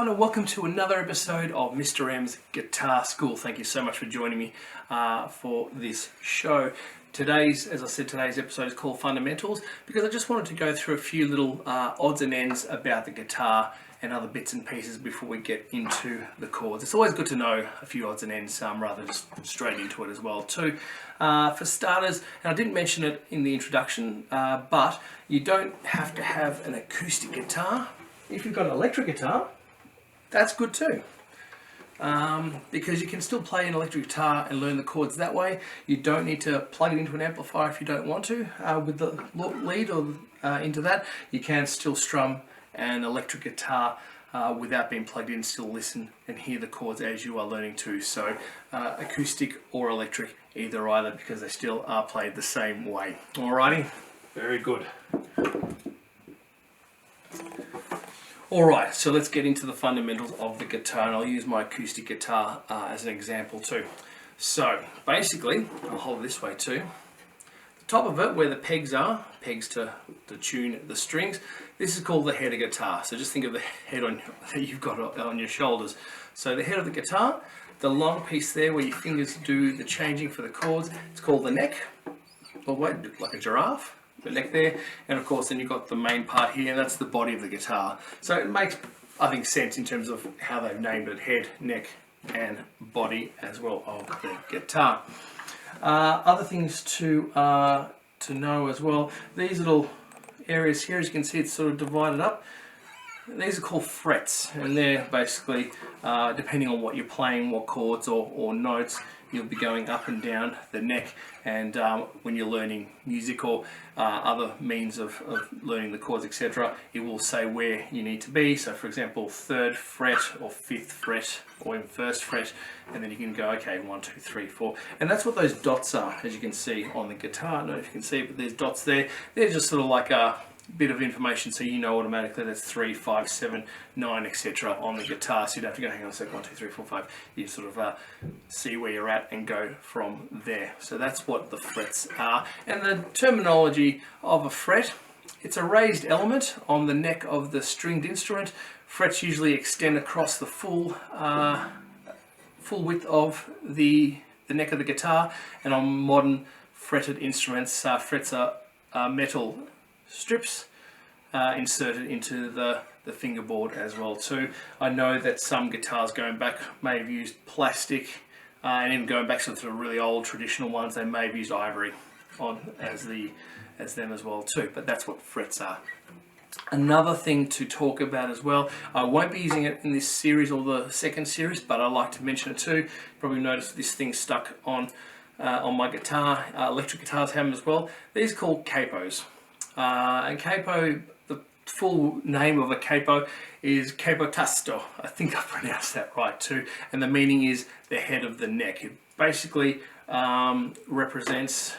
everyone, and welcome to another episode of Mr. M's Guitar School. Thank you so much for joining me for this show. Today's episode is called Fundamentals because I just wanted to go through a few little odds and ends about the guitar and other bits and pieces before we get into the chords. It's always good to know a few odds and ends rather than just straight into it as well too. For starters, and I didn't mention it in the introduction, but you don't have to have an acoustic guitar. If you've got an electric guitar, that's good too. Because you can still play an electric guitar and learn the chords that way. You don't need to plug it into an amplifier if you don't want to with the lead or into that. You can still strum an electric guitar without being plugged in, still listen and hear the chords as you are learning to. So acoustic or electric, either, because they still are played the same way. Alrighty, very good. Alright, so let's get into the fundamentals of the guitar, and I'll use my acoustic guitar as an example too. So basically, I'll hold it this way too. The top of it, where the pegs are, pegs to tune the strings, this is called the head of guitar. So just think of the head that you've got on your shoulders. So the head of the guitar, the long piece there where your fingers do the changing for the chords, it's called the neck, or wait, like a giraffe. The neck there, and of course then you've got the main part here, and that's the body of the guitar. So it makes, I think, sense in terms of how they've named it: head, neck and body as well of the guitar. Other things to know as well, these little areas here, as you can see, it's sort of divided up. These are called frets, and they're basically depending on what you're playing, what chords or notes, you'll be going up and down the neck. And when you're learning music or other means of learning the chords, etc., it will say where you need to be. So for example, 3rd fret or 5th fret or in 1st fret, and then you can go, okay, 1, 2, 3, 4. And that's what those dots are, as you can see on the guitar. I don't know if you can see it, but there's dots there. They're just sort of like a bit of information, so you know automatically that's 3, 5, 7, 9, etc. on the guitar. So you'd have to go, hang on a sec, 1, 2, 3, 4, 5. You sort of see where you're at and go from there. So that's what the frets are. And the terminology of a fret, it's a raised element on the neck of the stringed instrument. Frets usually extend across the full width of the neck of the guitar, and on modern fretted instruments, frets are metal strips inserted into the fingerboard as well too. I know that some guitars going back may have used plastic, and even going back to the really old traditional ones, they may have used ivory on as them as well too. But that's what frets are. Another thing to talk about as well, I won't be using it in this series or the second series, but I like to mention it too. You probably noticed this thing stuck on my guitar. Electric guitars have them as well. These are called capos. And capo, the full name of a capo is capotasto. I think I pronounced that right too. And the meaning is the head of the neck. It basically represents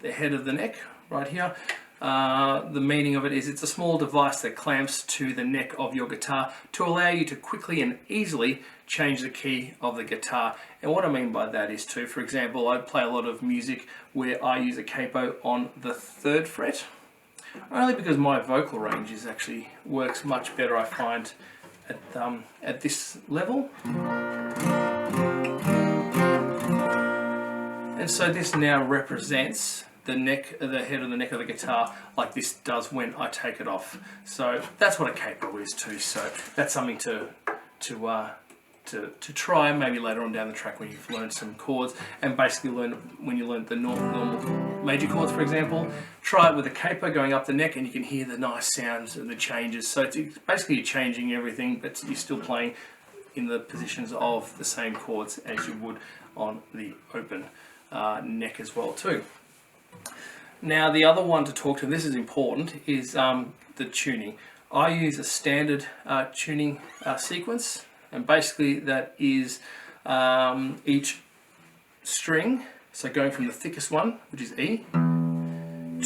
the head of the neck right here. The meaning of it is it's a small device that clamps to the neck of your guitar to allow you to quickly and easily change the key of the guitar. And what I mean by that is too, for example, I play a lot of music where I use a capo on the 3rd fret. Only because my vocal range works much better, I find, at this level. And so this now represents the head of the neck of the guitar, like this does when I take it off. So that's what a capo is too. So that's something to try maybe later on down the track when you've learned some chords, and basically when you learn the normal major chords, for example, try it with a capo going up the neck, and you can hear the nice sounds and the changes. So it's basically you're changing everything, but you're still playing in the positions of the same chords as you would on the open neck as well too. Now the other one to talk to, this is important, is the tuning. I use a standard tuning sequence. And basically that is each string, so going from the thickest one, which is E,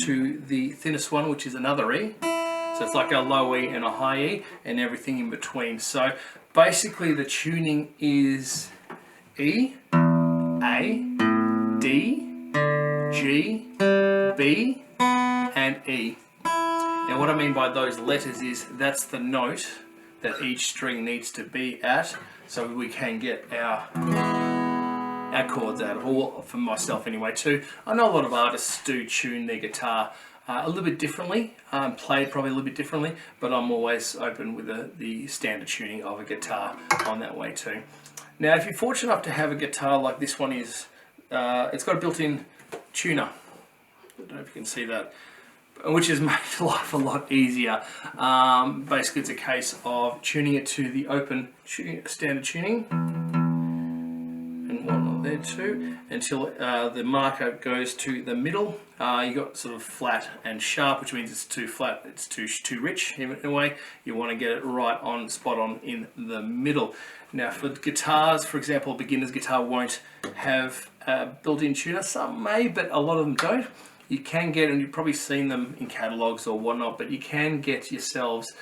to the thinnest one, which is another E. So it's like a low E and a high E, and everything in between. So basically the tuning is E, A, D, G, B, and E. Now what I mean by those letters is that's the note that each string needs to be at, so we can get our chords out of, or for myself anyway too. I know a lot of artists do tune their guitar a little bit differently, play it probably a little bit differently, but I'm always open with the standard tuning of a guitar on that way too. Now, if you're fortunate enough to have a guitar like this one is, it's got a built-in tuner. I don't know if you can see that, which has made life a lot easier. Basically, it's a case of tuning it to the open standard tuning and whatnot there too, until the marker goes to the middle. You got sort of flat and sharp, which means it's too flat, it's too rich in a way. You want to get it right on, spot on in the middle. Now, for guitars, for example, a beginner's guitar won't have a built-in tuner. Some may, but a lot of them don't. You can get, and you've probably seen them in catalogs or whatnot, but you can get yourselves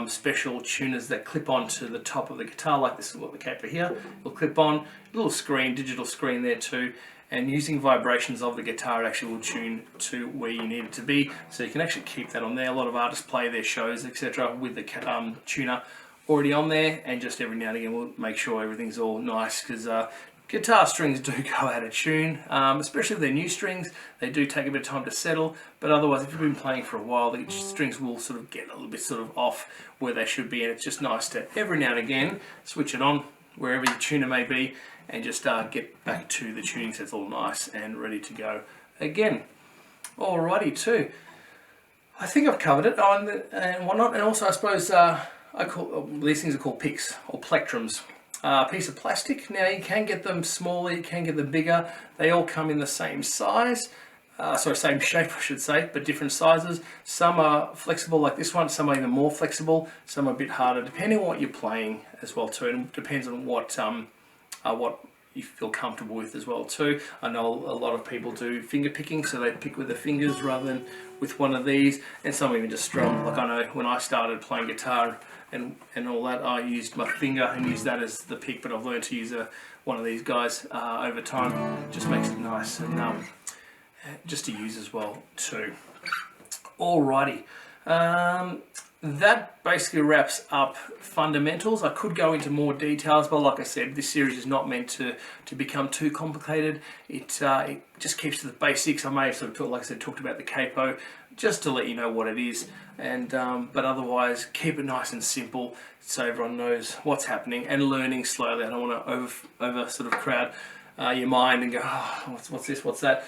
special tuners that clip onto the top of the guitar, like this is what the capo here. It'll clip on, little screen, digital screen there too, and using vibrations of the guitar, it actually will tune to where you need it to be. So you can actually keep that on there. A lot of artists play their shows, etc., with the tuner already on there, and just every now and again we'll make sure everything's all nice, because guitar strings do go out of tune, especially if they're new strings. They do take a bit of time to settle, but otherwise, if you've been playing for a while, the strings will sort of get a little bit sort of off where they should be, and it's just nice to every now and again switch it on wherever your tuner may be, and just get back to the tuning so it's all nice and ready to go again. Alrighty too. I think I've covered it and whatnot, and also I suppose these things are called picks or plectrums. Piece of plastic. Now you can get them smaller, you can get them bigger. They all come in the same size, same shape I should say, but different sizes. Some are flexible like this one, some are even more flexible, some are a bit harder, depending on what you're playing as well too, and it depends on what you feel comfortable with as well too. I know a lot of people do finger picking, so they pick with their fingers rather than with one of these, and some even just strum. Like I know when I started playing guitar and all that, I used my finger and used that as the pick, but I've learned to use one of these guys over time. It just makes it nice and just to use as well too. Alrighty. That basically wraps up fundamentals. I could go into more details, but like I said, this series is not meant to become too complicated. It just keeps to the basics. I may have sort of, like I said, talked about the capo, just to let you know what it is, and but otherwise keep it nice and simple so everyone knows what's happening and learning slowly. I don't want to over sort of crowd your mind and go, oh, what's this, what's that.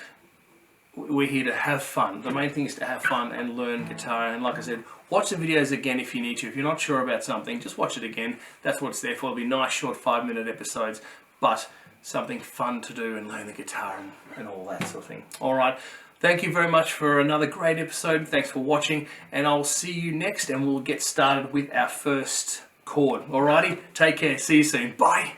We're here to have fun. The main thing is to have fun and learn guitar. And like I said, watch the videos again if you need to. If you're not sure about something, just watch it again. That's what it's there for. It'll be nice, short 5-minute episodes, but something fun to do and learn the guitar and all that sort of thing. All right. Thank you very much for another great episode. Thanks for watching, and I'll see you next, and we'll get started with our first chord. Alrighty, take care. See you soon. Bye.